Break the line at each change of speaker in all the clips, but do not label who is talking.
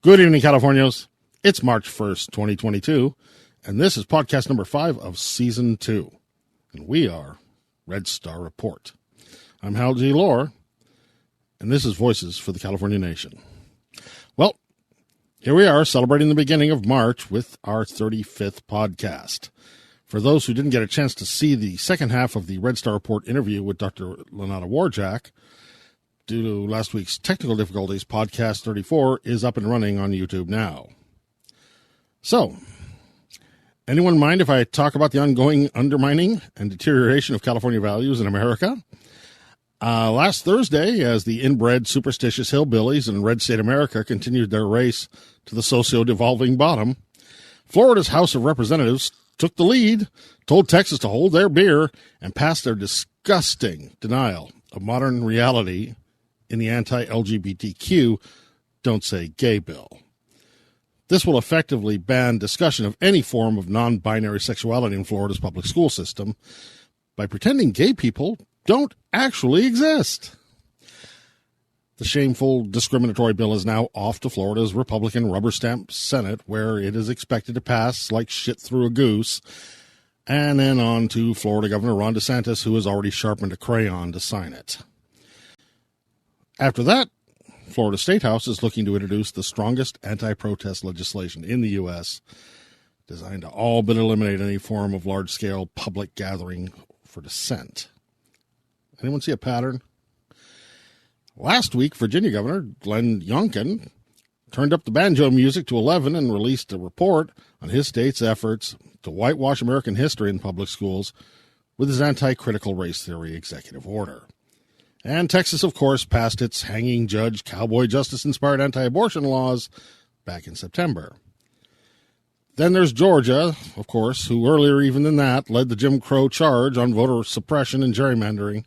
Good evening, Californios. It's March 1st, 2022, and this is podcast number 5 of Season 2, and we are Red Star Report. I'm Hal G. Lohr, and this is Voices for the California Nation. Well, here we are celebrating the beginning of March with our 35th podcast. For those who didn't get a chance to see the second half of the Red Star Report interview with Dr. Lenata Warjack, due to last week's technical difficulties, podcast 34 is up and running on YouTube now. So, anyone mind if I talk about the ongoing undermining and deterioration of California values in America? Last Thursday, as the inbred superstitious hillbillies in red state America continued their race to the socio-devolving bottom, Florida's House of Representatives took the lead, told Texas to hold their beer, and passed their disgusting denial of modern reality in the anti-LGBTQ Don't Say Gay bill. This will effectively ban discussion of any form of non-binary sexuality in Florida's public school system by pretending gay people don't actually exist. The shameful discriminatory bill is now off to Florida's Republican rubber stamp Senate, where it is expected to pass like shit through a goose, and then on to Florida Governor Ron DeSantis, who has already sharpened a crayon to sign it. After that, Florida State House is looking to introduce the strongest anti-protest legislation in the U.S., designed to all but eliminate any form of large-scale public gathering for dissent. Anyone see a pattern? Last week, Virginia Governor Glenn Youngkin turned up the banjo music to 11 and released a report on his state's efforts to whitewash American history in public schools with his anti-critical race theory executive order. And Texas, of course, passed its hanging judge, cowboy justice-inspired anti-abortion laws back in September. Then there's Georgia, of course, who earlier even than that led the Jim Crow charge on voter suppression and gerrymandering.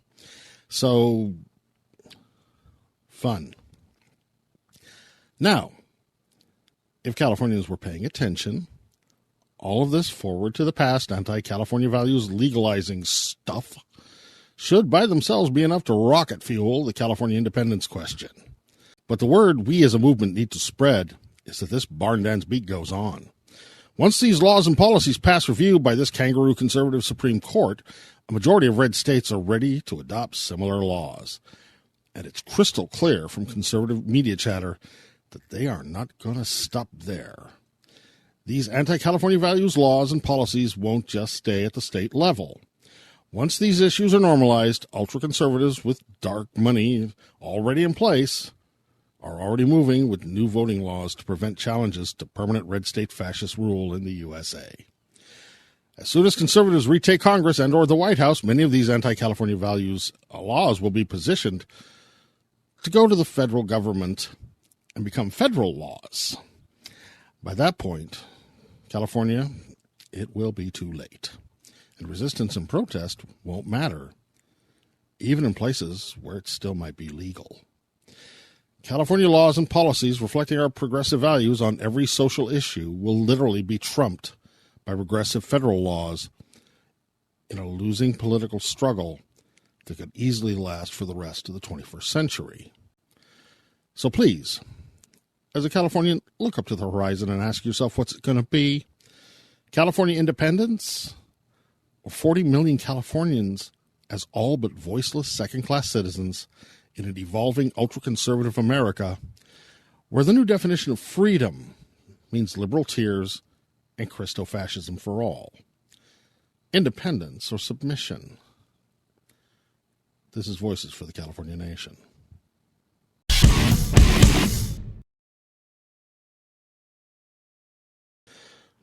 So, fun. Now, if Californians were paying attention, all of this forward to the past anti-California values legalizing stuff should by themselves be enough to rocket fuel the California independence question. But the word we as a movement need to spread is that this barn dance beat goes on. Once these laws and policies pass review by this kangaroo conservative Supreme Court, a majority of red states are ready to adopt similar laws. And it's crystal clear from conservative media chatter that they are not going to stop there. These anti-California values laws and policies won't just stay at the state level. Once these issues are normalized, ultra-conservatives with dark money already in place are already moving with new voting laws to prevent challenges to permanent red state fascist rule in the USA. As soon as conservatives retake Congress and or the White House, many of these anti-California values laws will be positioned to go to the federal government and become federal laws. By that point, California, it will be too late. And resistance and protest won't matter, even in places where it still might be legal. California laws and policies reflecting our progressive values on every social issue will literally be trumped by regressive federal laws in a losing political struggle that could easily last for the rest of the 21st century. So please, as a Californian, look up to the horizon and ask yourself what's it going to be. California independence? Or 40 million Californians as all but voiceless second-class citizens in an evolving ultra-conservative America, where the new definition of freedom means liberal tears and Christo-Fascism for all. Independence or submission. This is Voices for the California Nation.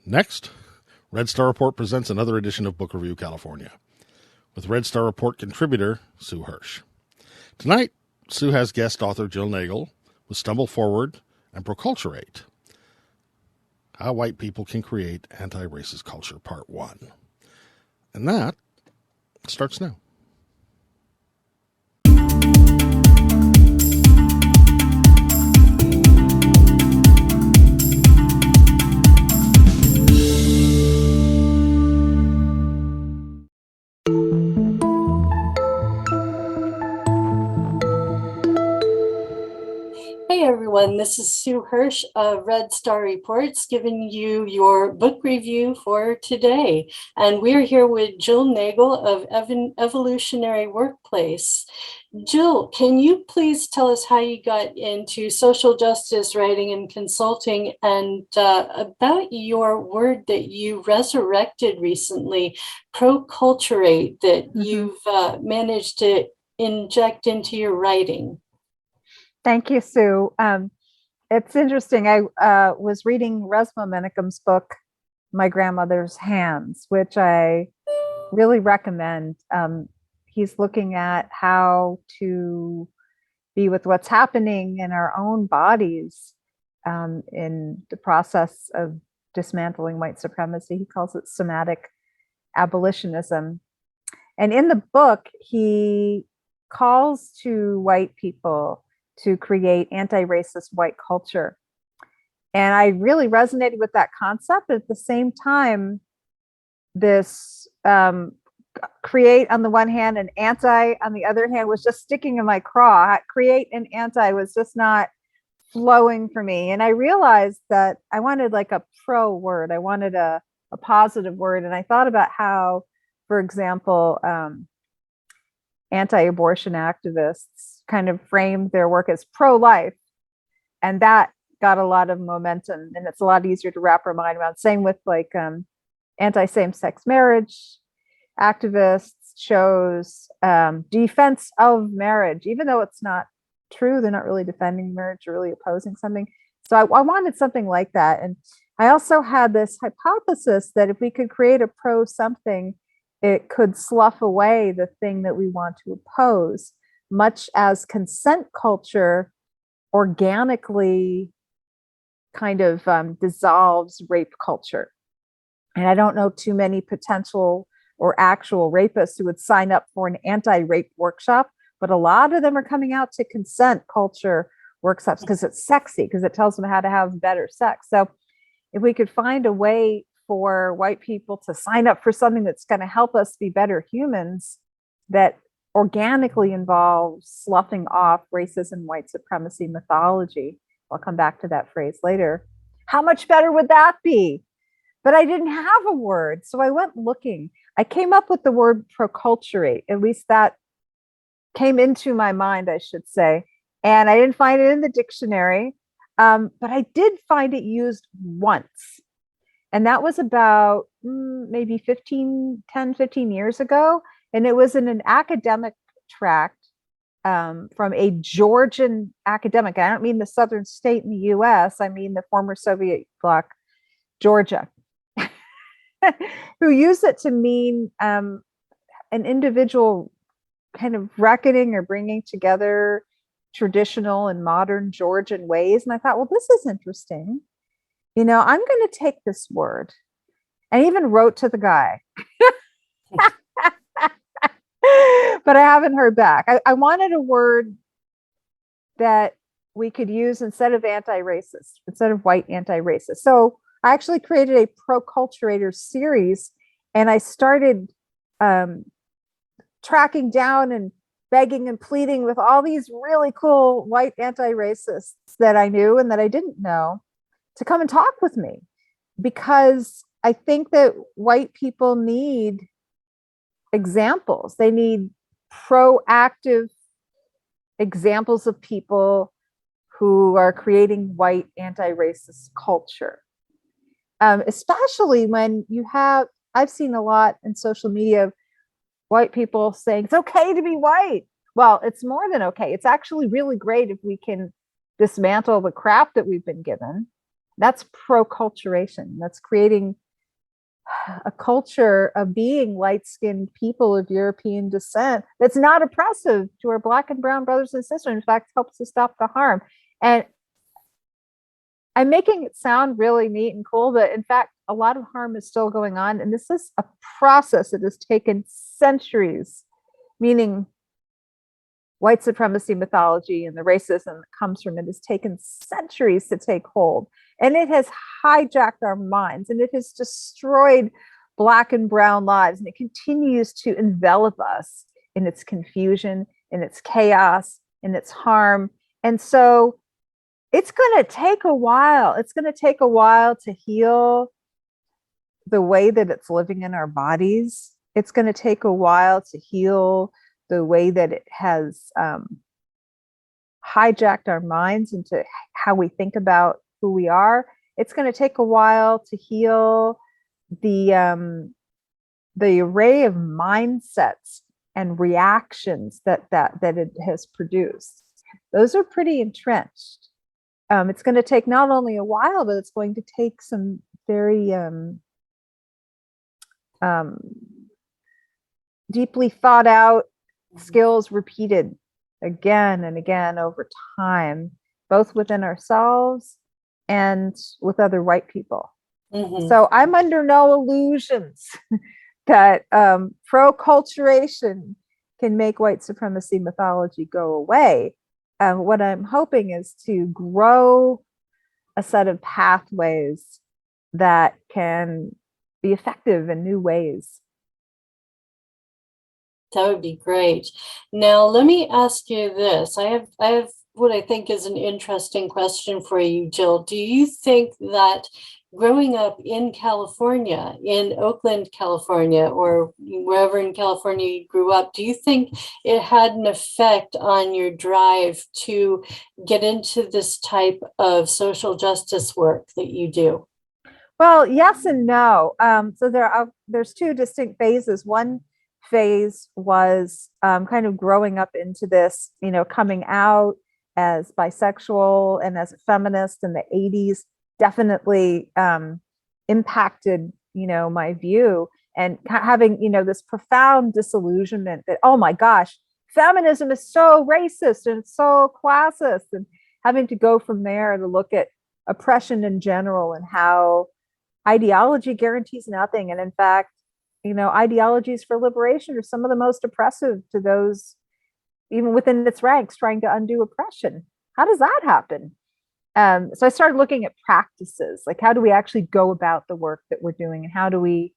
Next, Red Star Report presents another edition of Book Review California with Red Star Report contributor Sue Hirsch. Tonight, Sue has guest author Jill Nagle with Stumble Forward, and Proculturate, How White People Can Create Anti-Racist Culture, Part 1. And that starts now.
Hey everyone, this is Sue Hirsch of Red Star Reports giving you your book review for today. And we're here with Jill Nagle of Evolutionary Workplace. Jill, can you please tell us how you got into social justice writing and consulting, and about your word that you resurrected recently, proculturate, that you've managed to inject into your writing?
Thank you, Sue. It's interesting. I was reading Resmaa Menakem's book, My Grandmother's Hands, which I really recommend. He's looking at how to be with what's happening in our own bodies in the process of dismantling white supremacy. He calls it somatic abolitionism. And in the book, he calls to white people to create anti-racist white culture. And I really resonated with that concept. At the same time, this create on the one hand and anti on the other hand was just sticking in my craw. Create and anti was just not flowing for me. And I realized that I wanted like a pro word. I wanted a positive word. And I thought about how, for example, anti-abortion activists kind of framed their work as pro-life, and that got a lot of momentum, and it's a lot easier to wrap our mind around. Same with like anti-same-sex marriage activists chose defense of marriage, even though it's not true. They're not really defending marriage or really opposing something. So I wanted something like that. And I also had this hypothesis that if we could create a pro something, it could slough away the thing that we want to oppose, much as consent culture organically kind of dissolves rape culture. And I don't know too many potential or actual rapists who would sign up for an anti-rape workshop, but a lot of them are coming out to consent culture workshops because it's sexy, because it tells them how to have better sex. So if we could find a way for white people to sign up for something that's going to help us be better humans, that organically involves sloughing off racism, white supremacy mythology. I'll come back to that phrase later. How much better would that be? But I didn't have a word, so I went looking. I came up with the word proculturate. At least that came into my mind, I should say. And I didn't find it in the dictionary, but I did find it used once. And that was about maybe 10, 15 years ago. And it was in an academic tract from a Georgian academic. I don't mean the southern state in the US, I mean the former Soviet bloc, Georgia, who used it to mean an individual kind of reckoning or bringing together traditional and modern Georgian ways. And I thought, well, this is interesting. You know, I'm going to take this word. I even wrote to the guy, but I haven't heard back. I wanted a word that we could use instead of anti-racist, instead of white anti-racist. So I actually created a Proculturator series, and I started tracking down and begging and pleading with all these really cool white anti-racists that I knew and that I didn't know to come and talk with me, because I think that white people need examples. They need proactive examples of people who are creating white anti-racist culture. Especially when you have, I've seen a lot in social media of white people saying it's okay to be white. Well, it's more than okay. It's actually really great if we can dismantle the crap that we've been given. That's proculturation. That's creating a culture of being light-skinned people of European descent that's not oppressive to our Black and brown brothers and sisters. In fact, helps to stop the harm. And I'm making it sound really neat and cool, but in fact, a lot of harm is still going on. And this is a process that has taken centuries, meaning white supremacy mythology and the racism that comes from it has taken centuries to take hold. And it has hijacked our minds, and it has destroyed Black and brown lives. And it continues to envelop us in its confusion, in its chaos, in its harm. And so it's going to take a while. It's going to take a while to heal the way that it's living in our bodies. It's going to take a while to heal the way that it has hijacked our minds into how we think about who we are. It's going to take a while to heal the array of mindsets and reactions that it has produced. Those are pretty entrenched. It's going to take not only a while, but it's going to take some very deeply thought out skills repeated again and again over time, both within ourselves and with other white people. Mm-hmm. So I'm under no illusions that proculturation can make white supremacy mythology go away. What I'm hoping is to grow a set of pathways that can be effective in new ways.
That would be great. Now, let me ask you this. I have what I think is an interesting question for you, Jill. Do you think that growing up in California, in Oakland, California, or wherever in California you grew up, do you think it had an effect on your drive to get into this type of social justice work that you do?
Well, yes and no. So there's two distinct phases. One phase was kind of growing up into this, coming out as bisexual and as a feminist in the 80s. Definitely impacted, my view, and having, this profound disillusionment that, oh my gosh, feminism is so racist and so classist, and having to go from there to look at oppression in general and how ideology guarantees nothing. And in fact, ideologies for liberation are some of the most oppressive to those, even within its ranks, trying to undo oppression. How does that happen? So I started looking at practices, like how do we actually go about the work that we're doing, and how do we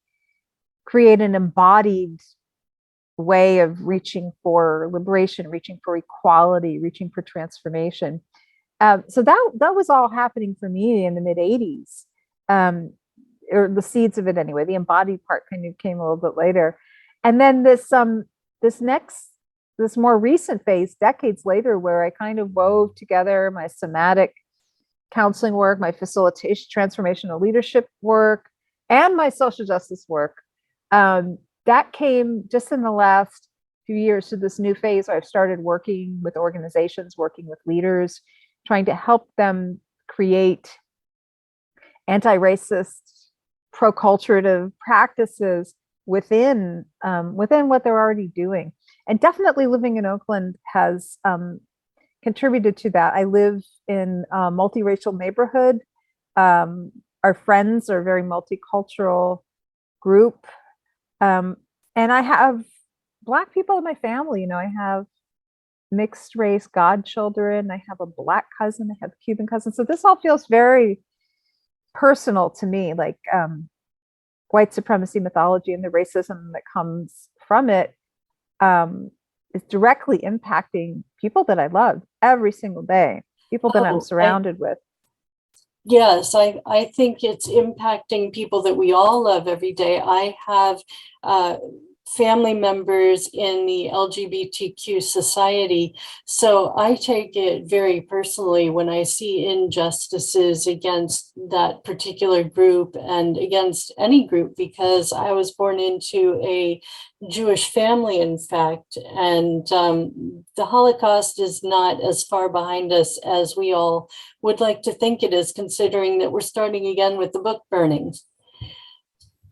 create an embodied way of reaching for liberation, reaching for equality, reaching for transformation. So that was all happening for me in the mid 80s, or the seeds of it anyway. The embodied part kind of came a little bit later, and then this more recent phase, decades later, where I kind of wove together my somatic counseling work, my facilitation, transformational leadership work, and my social justice work. That came just in the last few years to this new phase where I've started working with organizations, working with leaders, trying to help them create anti-racist, proculturative practices within what they're already doing. And definitely living in Oakland has contributed to that. I live in a multiracial neighborhood. Our friends are a very multicultural group. And I have Black people in my family. I have mixed race godchildren. I have a Black cousin. I have a Cuban cousin. So this all feels very personal to me, like white supremacy mythology and the racism that comes from it is directly impacting people that I love every single day, people that I'm surrounded with.
Yes, I think it's impacting people that we all love every day. I have family members in the LGBTQ society, so I take it very personally when I see injustices against that particular group and against any group, because I was born into a Jewish family, in fact, and the Holocaust is not as far behind us as we all would like to think it is, considering that we're starting again with the book burnings.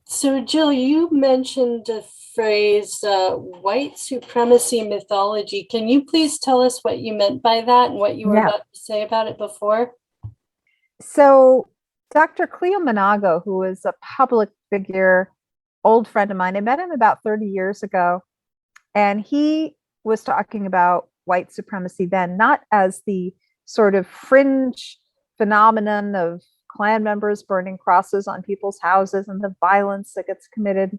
So, Jill, you mentioned the phrase white supremacy mythology. Can you please tell us what you meant by that and what you were about to say about it before?
So Dr. Cleo Monago, who is a public figure, old friend of mine, I met him about 30 years ago, and he was talking about white supremacy then, not as the sort of fringe phenomenon of Klan members burning crosses on people's houses and the violence that gets committed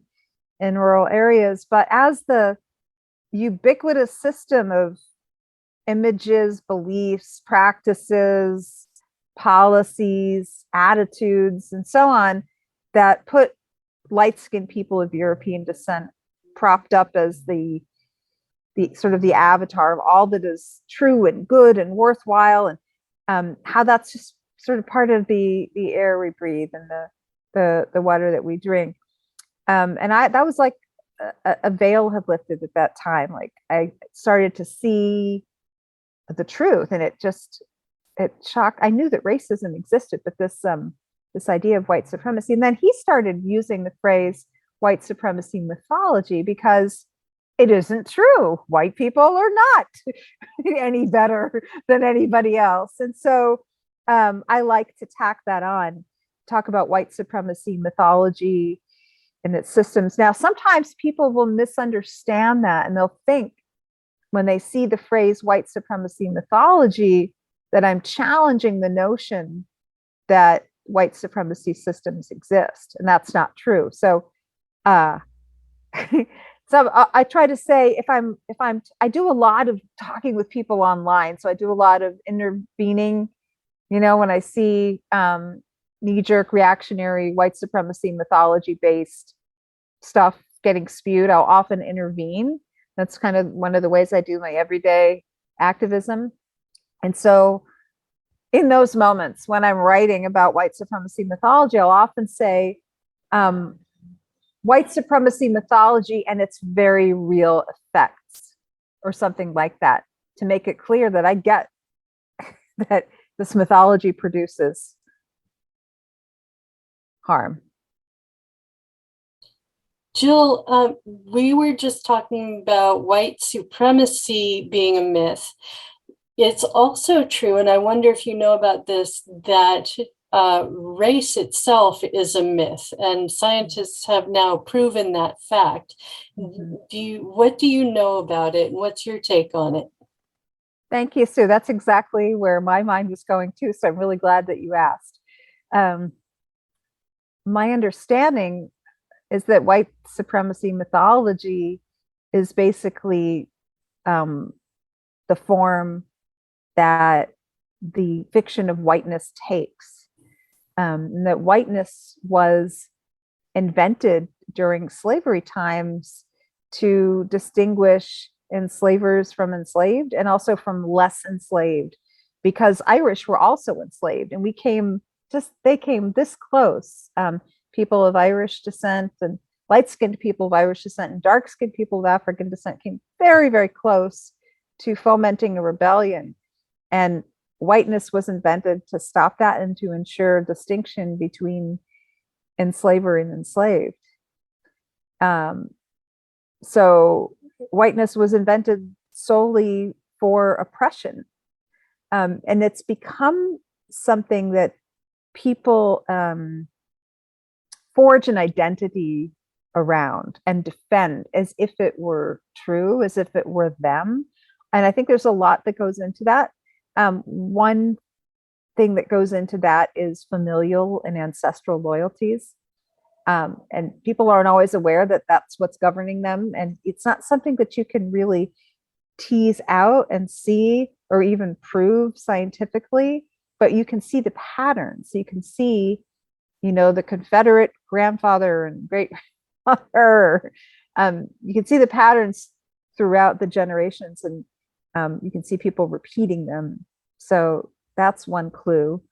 in rural areas, but as the ubiquitous system of images, beliefs, practices, policies, attitudes, and so on that put light-skinned people of European descent propped up as the sort of the avatar of all that is true and good and worthwhile, and how that's just sort of part of the air we breathe and the water that we drink. And that was like a veil had lifted at that time. Like I started to see the truth, and it shocked. I knew that racism existed, but this idea of white supremacy. And then he started using the phrase white supremacy mythology because it isn't true. White people are not any better than anybody else. And so I like to tack that on, talk about white supremacy mythology and its systems. Now, sometimes people will misunderstand that, and they'll think when they see the phrase white supremacy mythology that I'm challenging the notion that white supremacy systems exist, and that's not true. So so I try to say I do a lot of talking with people online. So I do a lot of intervening, when I see knee-jerk reactionary white supremacy mythology based stuff getting spewed, I'll often intervene. That's kind of one of the ways I do my everyday activism. And so in those moments when I'm writing about white supremacy mythology, I'll often say, white supremacy mythology and its very real effects, or something like that, to make it clear that I get that this mythology produces harm.
Jill, we were just talking about white supremacy being a myth. It's also true, and I wonder if you know about this, that race itself is a myth, and scientists have now proven that fact. Mm-hmm. What do you know about it, and what's your take on it?
Thank you, Sue. That's exactly where my mind was going too, so I'm really glad that you asked. My understanding is that white supremacy mythology is basically the form that the fiction of whiteness takes. And that whiteness was invented during slavery times to distinguish enslavers from enslaved, and also from less enslaved, because Irish were also enslaved, and they came this close. People of Irish descent and light-skinned people of Irish descent and dark-skinned people of African descent came very, very close to fomenting a rebellion. And whiteness was invented to stop that and to ensure distinction between enslaver and enslaved. So whiteness was invented solely for oppression. And it's become something that people forge an identity around and defend as if it were true, as if it were them. And I think there's a lot that goes into that. One thing that goes into that is familial and ancestral loyalties. And people aren't always aware that that's what's governing them. And it's not something that you can really tease out and see or even prove scientifically, but you can see the patterns. So you can see, the Confederate grandfather and great grandfather. You can see the patterns throughout the generations, and you can see people repeating them. So that's one clue.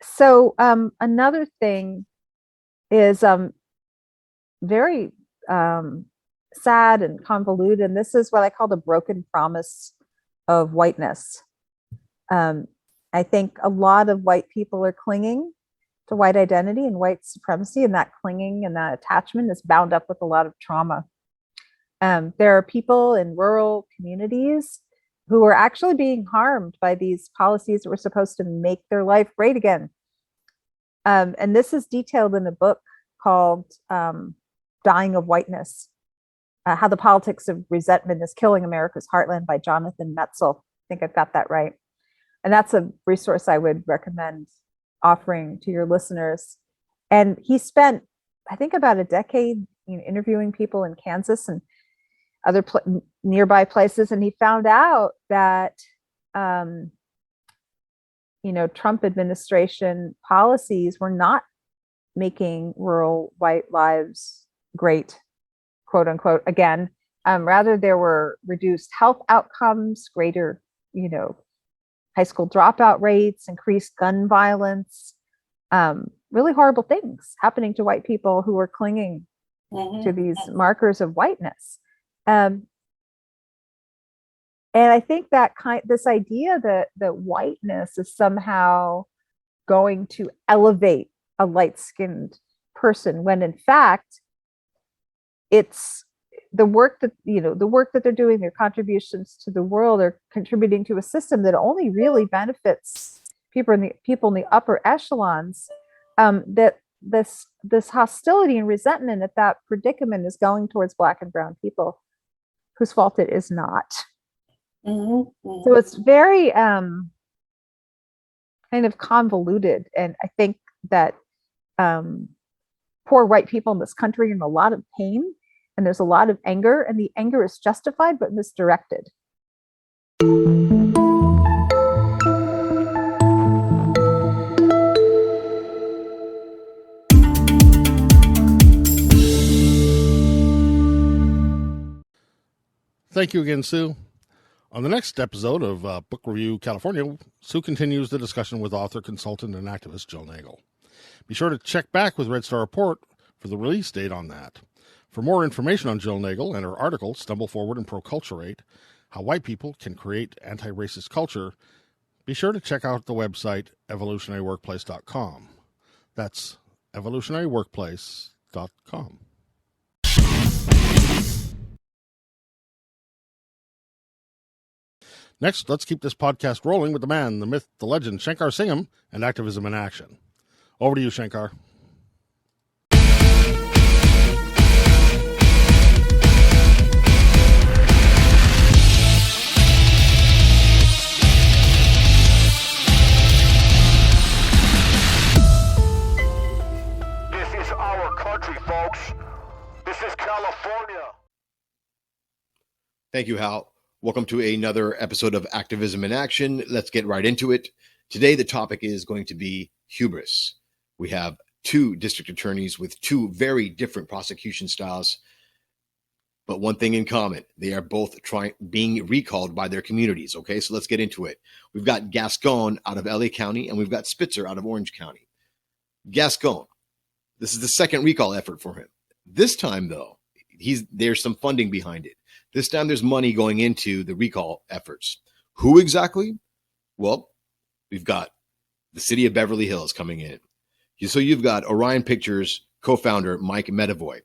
So another thing is very sad and convoluted, and this is what I call the broken promise of whiteness. I think a lot of white people are clinging to white identity and white supremacy, and that clinging and that attachment is bound up with a lot of trauma. There are people in rural communities who are actually being harmed by these policies that were supposed to make their life great again. And this is detailed in a book called Dying of Whiteness, How the Politics of Resentment is Killing America's Heartland by Jonathan Metzl. I think I've got that right. And that's a resource I would recommend offering to your listeners. And he spent, I think, about a decade interviewing people in Kansas and other nearby places. And he found out that, Trump administration policies were not making rural white lives great, quote unquote, again. Rather, there were reduced health outcomes, greater, high school dropout rates, increased gun violence, really horrible things happening to white people who were clinging to these markers of whiteness. And I think that this idea that whiteness is somehow going to elevate a light-skinned person, when in fact it's the work that they're doing, their contributions to the world are contributing to a system that only really benefits people in the upper echelons. That this hostility and resentment at that predicament is going towards Black and brown people whose fault it is not. So it's very kind of convoluted, and I think that poor white people in this country are in a lot of pain, and there's a lot of anger, and the anger is justified but misdirected.
Thank you again, Sue. On the next episode of Book Review California, Sue continues the discussion with author, consultant, and activist Jill Nagle. Be sure to check back with Red Star Report for the release date on that. For more information on Jill Nagle and her article, Stumble Forward and Proculturate, How White People Can Create Anti-Racist Culture, be sure to check out the website evolutionaryworkplace.com. That's evolutionaryworkplace.com. Next, let's keep this podcast rolling with the man, the myth, the legend, Shankar Singham, and Activism in Action. Over to you, Shankar.
This is our country, folks. This is California.
Thank you, Hal. Welcome to another episode of Activism in Action. Let's get right into it. Today, the topic is going to be hubris. We have two district attorneys with two very different prosecution styles, but one thing in common. They are both being recalled by their communities. Okay, so let's get into it. We've got Gascon out of LA County, and we've got Spitzer out of Orange County. Gascon, this is the second recall effort for him. This time, though, there's some funding behind it. This time there's money going into the recall efforts. Who exactly? Well, we've got the city of Beverly Hills coming in. So you've got Orion Pictures co-founder Mike Medavoy,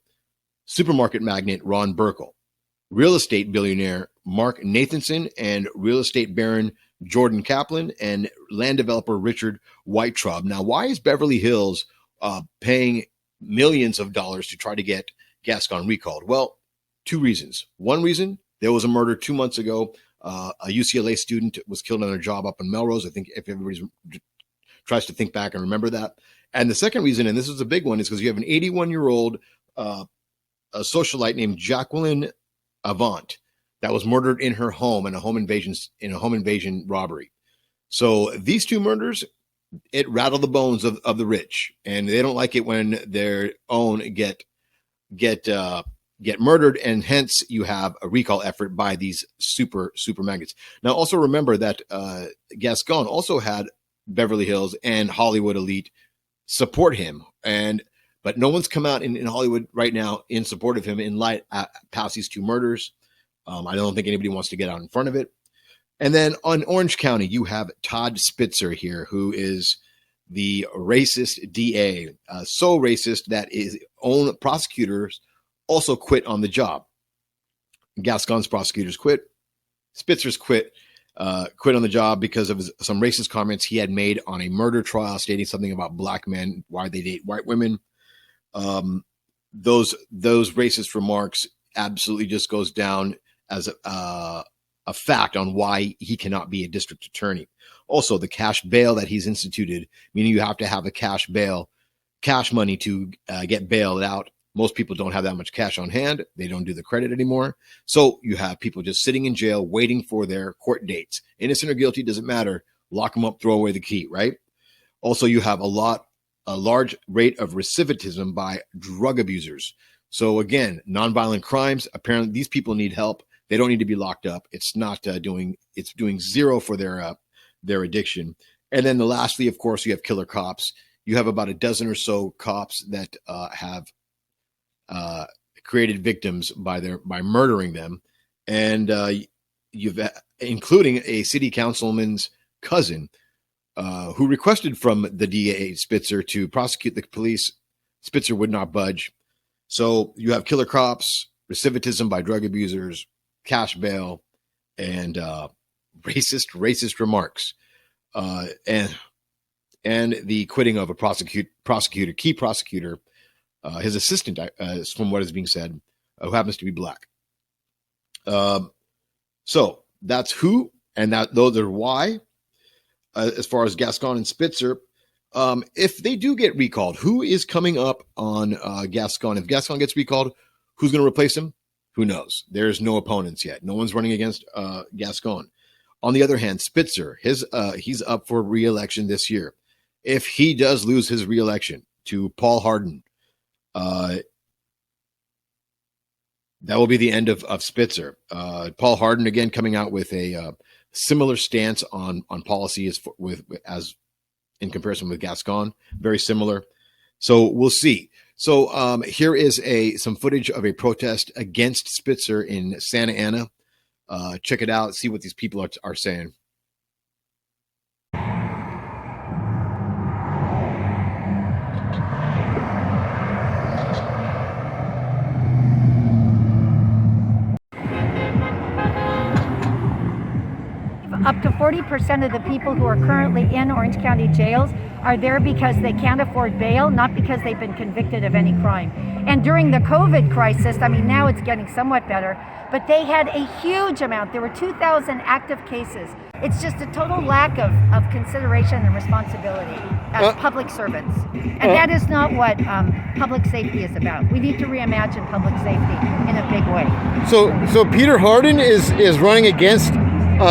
supermarket magnate Ron Burkle, real estate billionaire Mark Nathanson, and real estate baron Jordan Kaplan, and land developer Richard Whitetraub. Now, why is Beverly Hills paying millions of dollars to try to get Gascon recalled? Well, two reasons. One reason, there was a murder 2 months ago. A UCLA student was killed on a job up in Melrose. I think if everybody tries to think back and remember that. And the second reason, and this is a big one, is because you have an 81-year-old a socialite named Jacqueline Avant that was murdered in her home in a home invasion robbery. So these two murders, it rattled the bones of the rich, and they don't like it when their own get murdered, and hence you have a recall effort by these super magnates. Now, also remember that Gascon also had Beverly Hills and Hollywood elite support him, but no one's come out in Hollywood right now in support of him in light past these two murders. I don't think anybody wants to get out in front of it. And then on Orange County, you have Todd Spitzer here, who is the racist DA, so racist that his own prosecutors also quit on the job. Gascon's prosecutors quit. Spitzer's quit. quit on the job because of some racist comments he had made on a murder trial, stating something about black men, why they date white women. Those racist remarks absolutely just goes down as a fact on why he cannot be a district attorney. Also, the cash bail that he's instituted, meaning you have to have a cash money to get bailed out. Most people don't have that much cash on hand. They don't do the credit anymore. So you have people just sitting in jail waiting for their court dates. Innocent or guilty, doesn't matter. Lock them up, throw away the key, right? Also, you have a large rate of recidivism by drug abusers. So again, nonviolent crimes, apparently these people need help. They don't need to be locked up. It's not doing zero for their addiction. And then lastly, of course, you have killer cops. You have about a dozen or so cops that have created victims by murdering them, and you've including a city councilman's cousin who requested from the DA Spitzer to prosecute the police. Spitzer would not budge. So you have killer cops, recidivism by drug abusers, cash bail, and racist remarks, and the quitting of a key prosecutor. His assistant, from what is being said, who happens to be black. So that's who, and those are why. As far as Gascon and Spitzer, if they do get recalled, who is coming up on Gascon? If Gascon gets recalled, who's going to replace him? Who knows? There's no opponents yet. No one's running against Gascon. On the other hand, Spitzer, he's up for re-election this year. If he does lose his re-election to Paul Hardin, that will be the end of Spitzer. Paul Hardin again coming out with a similar stance on policy as in comparison with Gascon, very similar. So we'll see. So here is some footage of a protest against Spitzer in Santa Ana. Check it out. See what these people are saying.
Up to 40% of the people who are currently in Orange County jails are there because they can't afford bail, not because they've been convicted of any crime. And during the COVID crisis, I mean, now it's getting somewhat better, but they had a huge amount. There were 2,000 active cases. It's just a total lack of consideration and responsibility as public servants. And that is not what public safety is about. We need to reimagine public safety in a big way.
So Peter Hardin is running against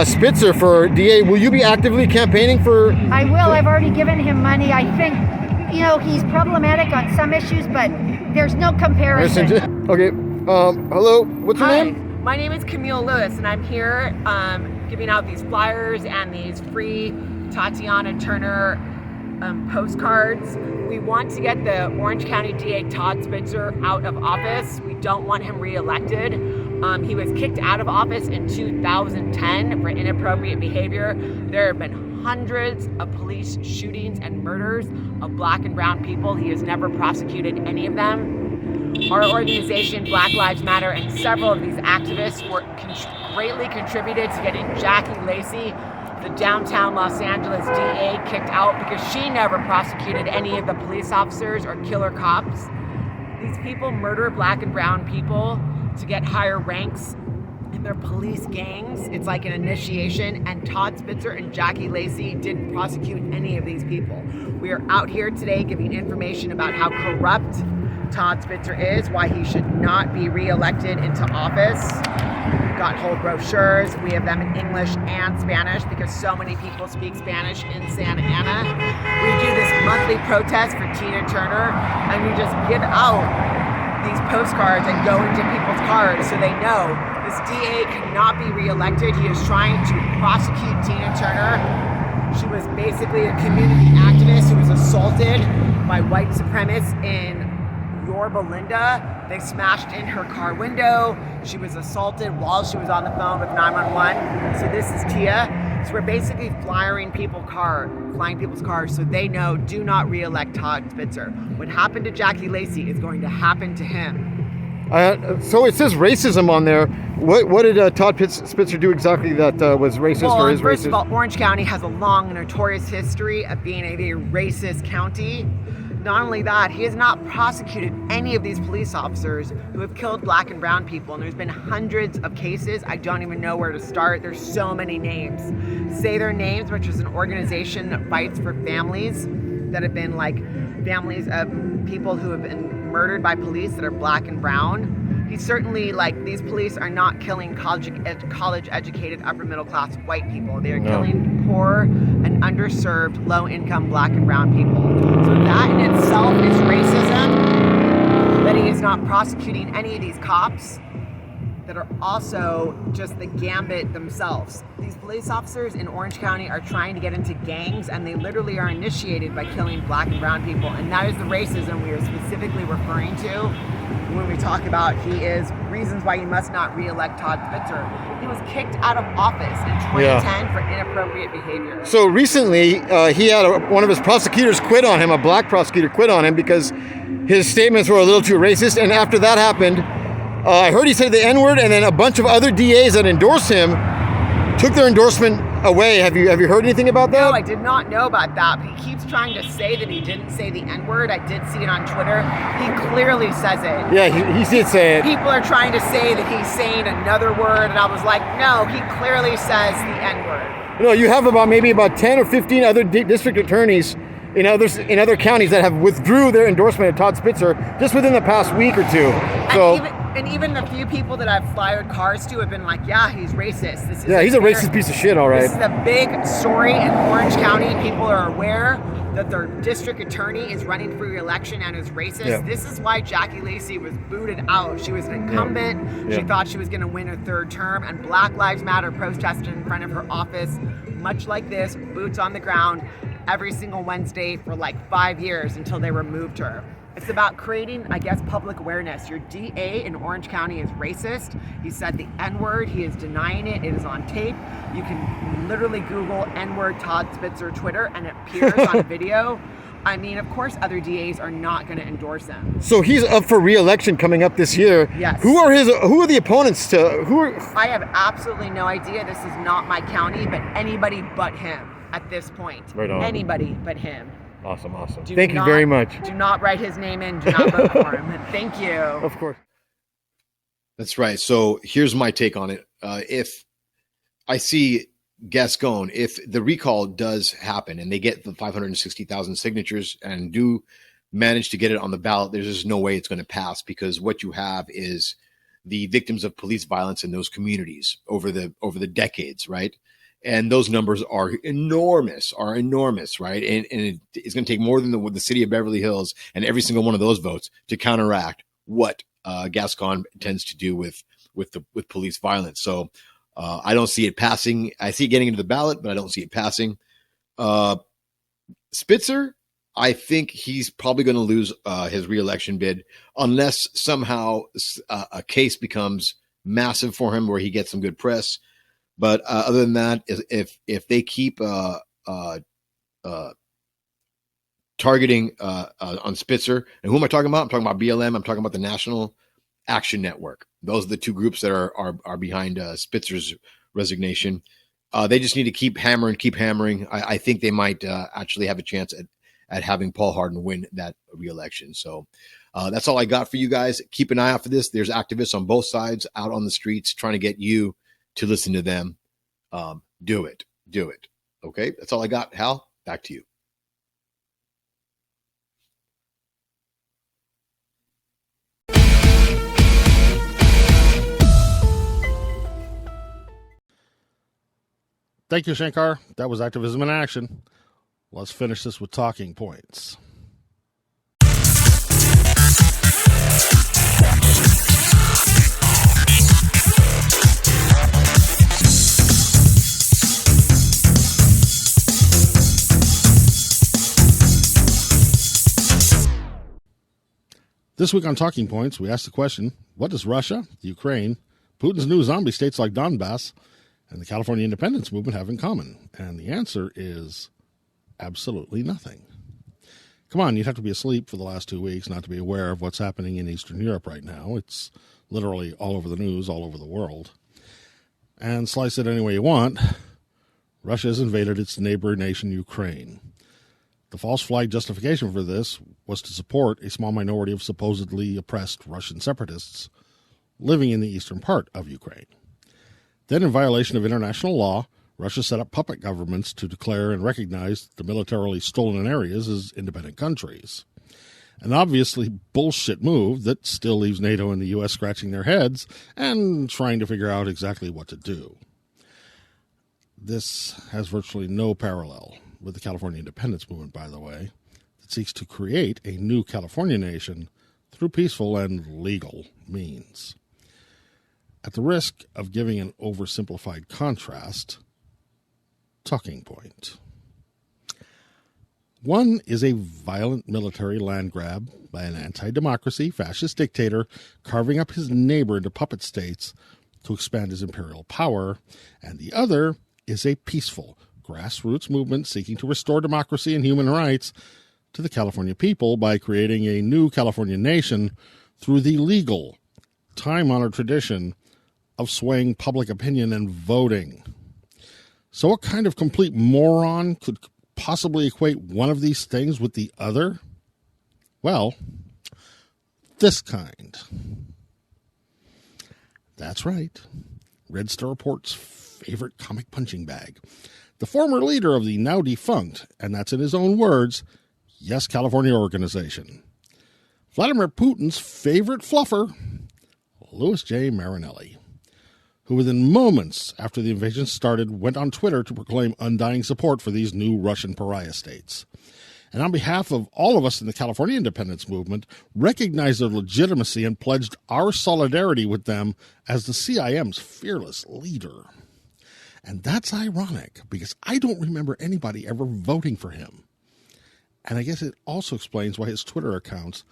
Spitzer for DA. Will you be actively campaigning for?
I will. I've already given him money. I think, he's problematic on some issues, but there's no comparison.
Okay. Hello. What's your name?
My name is Camille Lewis, and I'm here giving out these flyers and these free Tatiana Turner postcards. We want to get the Orange County DA Todd Spitzer out of office. We don't want him reelected. He was kicked out of office in 2010 for inappropriate behavior. There have been hundreds of police shootings and murders of black and brown people. He has never prosecuted any of them. Our organization, Black Lives Matter, and several of these activists greatly contributed to getting Jackie Lacey, the downtown Los Angeles DA, kicked out because she never prosecuted any of the police officers or killer cops. These people murder black and brown people to get higher ranks in their police gangs. It's like an initiation, and Todd Spitzer and Jackie Lacey didn't prosecute any of these people. We are out here today giving information about how corrupt Todd Spitzer is, why he should not be reelected into office. We've got whole brochures. We have them in English and Spanish because so many people speak Spanish in Santa Ana. We do this monthly protest for Tina Turner, and we just give out these postcards and go into people's cars so they know this DA cannot be reelected. He is trying to prosecute Tina Turner. She was basically a community activist who was assaulted by white supremacists in Yorba Linda. They smashed in her car window. She was assaulted while she was on the phone with 911. So this is Tia. So we're basically flying people's cars so they know, do not reelect Todd Spitzer. What happened to Jackie Lacey is going to happen to him.
So it says racism on there. What did Todd Spitzer do exactly that was racist
Well,
or is
first
racist?
of all, Orange County has a long, notorious history of being a very racist county. Not only that, he has not prosecuted any of these police officers who have killed black and brown people. And there's been hundreds of cases. I don't even know where to start. There's so many names. Say Their Names, which is an organization that fights for families that have been like families of people who have been murdered by police that are black and brown. He's certainly like, these police are not killing college educated upper middle class white people. They are killing poor and underserved low income black and brown people. So that in itself is racism, that he is not prosecuting any of these cops that are also just the gambit themselves. These police officers in Orange County are trying to get into gangs, and they literally are initiated by killing black and brown people. And that is the racism we are specifically referring to when we talk about he is reasons why you must not re-elect Todd Spitzer. He was kicked out of office in 2010 for inappropriate behavior.
So recently, he had one of his prosecutors quit on him, a black prosecutor quit on him because his statements were a little too racist. And after that happened, I heard he said the N-word, and then a bunch of other DAs that endorse him took their endorsement away. Have you heard anything about that?
No, I did not know about that. But he keeps trying to say that he didn't say the N-word. I did see it on Twitter. He clearly says it.
Yeah, he did say it.
People are trying to say that he's saying another word, and I was like, no, he clearly says the N-word.
You know, you have maybe about 10 or 15 other district attorneys in other counties that have withdrew their endorsement of Todd Spitzer just within the past week or two. So.
And even the few people that I've fired cars to have been like, yeah, he's racist.
He's a racist piece of shit, all right.
This is a big story in Orange County. People are aware that their district attorney is running for re-election and is racist.
Yeah.
This is why Jackie Lacey was booted out. She was an incumbent.
Yeah.
She thought she was going to win her third term, and Black Lives Matter protested in front of her office, much like this, boots on the ground, every single Wednesday for like 5 years until they removed her. It's about creating, I guess, public awareness. Your DA in Orange County is racist. He said the N-word. He is denying it. It is on tape. You can literally Google N-word Todd Spitzer Twitter, and it appears on video. I mean, of course, other DAs are not going to endorse him.
So he's up for re-election coming up this year.
Yes.
Who are the opponents to?
I have absolutely no idea. This is not my county, but anybody but him at this point.
Right on.
Anybody but him.
Awesome. Thank you very much.
Do not write his name in. Do not vote for him. Thank you.
Of course.
That's right. So here's my take on it. If I see Gascon, if the recall does happen and they get the 560,000 signatures and do manage to get it on the ballot, there's just no way it's going to pass, because what you have is the victims of police violence in those communities over the decades, right? And those numbers are enormous, right? And it's going to take more than the city of Beverly Hills and every single one of those votes to counteract what Gascon tends to do with police violence. So I don't see it passing. I see it getting into the ballot, but I don't see it passing. Spitzer, I think he's probably going to lose his re-election bid unless somehow a case becomes massive for him where he gets some good press. But other than that, if they keep targeting on Spitzer, and who am I talking about? I'm talking about BLM. I'm talking about the National Action Network. Those are the two groups that are behind Spitzer's resignation. They just need to keep hammering. I think they might actually have a chance at having Paul Hardin win that re-election. So that's all I got for you guys. Keep an eye out for this. There's activists on both sides out on the streets trying to get you to listen to them. Do it. Okay. That's all I got. Hal, back to you.
Thank you, Shankar. That was Activism in Action. Let's finish this with talking points. This week on Talking Points, we asked the question, what does Russia, Ukraine, Putin's new zombie states like Donbass, and the California independence movement have in common? And the answer is absolutely nothing. Come on, you'd have to be asleep for the last 2 weeks not to be aware of what's happening in Eastern Europe right now. It's literally all over the news, all over the world. And slice it any way you want, Russia has invaded its neighbor nation, Ukraine. The false flag justification for this was to support a small minority of supposedly oppressed Russian separatists living in the eastern part of Ukraine. Then, in violation of international law, Russia set up puppet governments to declare and recognize the militarily stolen areas as independent countries. An obviously bullshit move that still leaves NATO and the U.S. scratching their heads and trying to figure out exactly what to do. This has virtually no parallel with the California independence movement, by the way, that seeks to create a new California nation through peaceful and legal means. At the risk of giving an oversimplified contrast, talking point. One is a violent military land grab by an anti-democracy fascist dictator carving up his neighbor into puppet states to expand his imperial power, and the other is a peaceful grassroots movement seeking to restore democracy and human rights to the California people by creating a new California nation through the legal, time-honored tradition of swaying public opinion and voting. So what kind of complete moron could possibly equate one of these things with the other? Well, this kind. That's right. Red Star Report's favorite comic punching bag. The former leader of the now defunct, and that's in his own words, Yes California organization. Vladimir Putin's favorite fluffer, Louis J. Marinelli, who within moments after the invasion started went on Twitter to proclaim undying support for these new Russian pariah states. And on behalf of all of us in the California independence movement, recognized their legitimacy and pledged our solidarity with them as the CIM's fearless leader. And that's ironic, because I don't remember anybody ever voting for him. And I guess it also explains why his Twitter accounts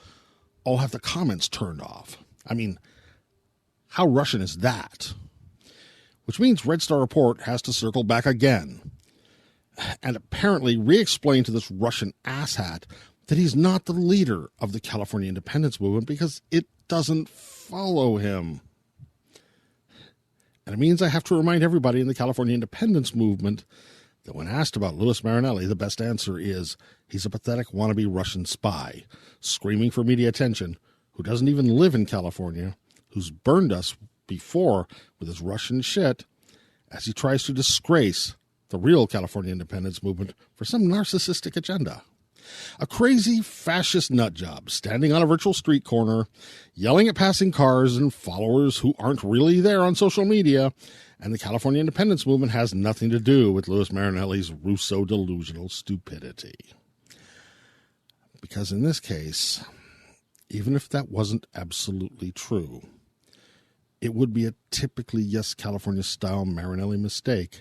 all have the comments turned off. I mean, how Russian is that? Which means Red Star Report has to circle back again and apparently re-explain to this Russian asshat that he's not the leader of the California independence movement because it doesn't follow him. And it means I have to remind everybody in the California independence movement that when asked about Louis Marinelli, the best answer is he's a pathetic wannabe Russian spy, screaming for media attention, who doesn't even live in California, who's burned us before with his Russian shit, as he tries to disgrace the real California independence movement for some narcissistic agenda. A crazy fascist nutjob standing on a virtual street corner, yelling at passing cars and followers who aren't really there on social media, and the California independence movement has nothing to do with Louis Marinelli's Russo-delusional stupidity. Because in this case, even if that wasn't absolutely true, it would be a typically Yes California-style Marinelli mistake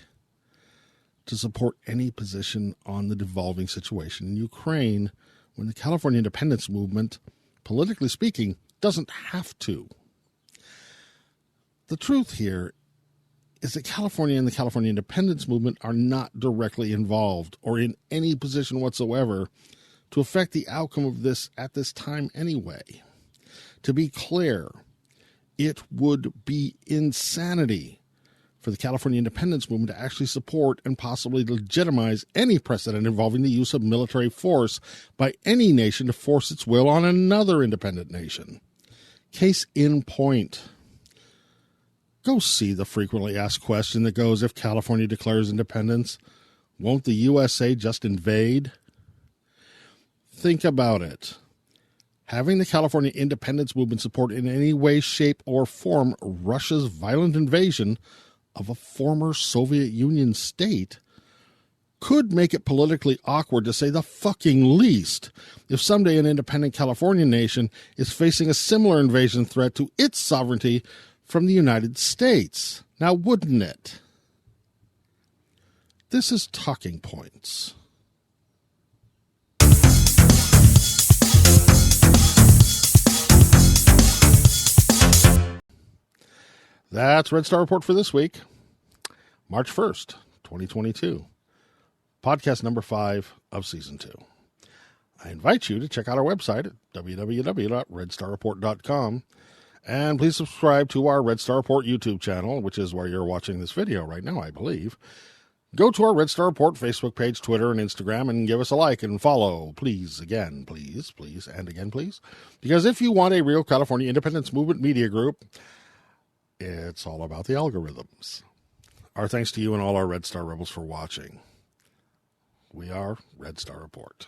to support any position on the devolving situation in Ukraine when the California independence movement, politically speaking, doesn't have to. The truth here is that California and the California independence movement are not directly involved or in any position whatsoever to affect the outcome of this at this time anyway. To be clear, it would be insanity for the California independence movement to actually support and possibly legitimize any precedent involving the use of military force by any nation to force its will on another independent nation. Case in point. Go see the frequently asked question that goes, if California declares independence, won't the USA just invade? Think about it. Having the California independence movement support in any way, shape, or form Russia's violent invasion of a former Soviet Union state could make it politically awkward, to say the fucking least, if someday an independent California nation is facing a similar invasion threat to its sovereignty from the United States. Now, wouldn't it? This is Talking Points. That's Red Star Report for this week, March 1st, 2022. Podcast number 5 of Season 2. I invite you to check out our website at www.redstarreport.com. And please subscribe to our Red Star Report YouTube channel, which is where you're watching this video right now, I believe. Go to our Red Star Report Facebook page, Twitter, and Instagram, and give us a like and follow. Please, again, please, and again, please. Because if you want a real California independence movement media group, it's all about the algorithms. Our thanks to you and all our Red Star Rebels for watching. We are Red Star Report.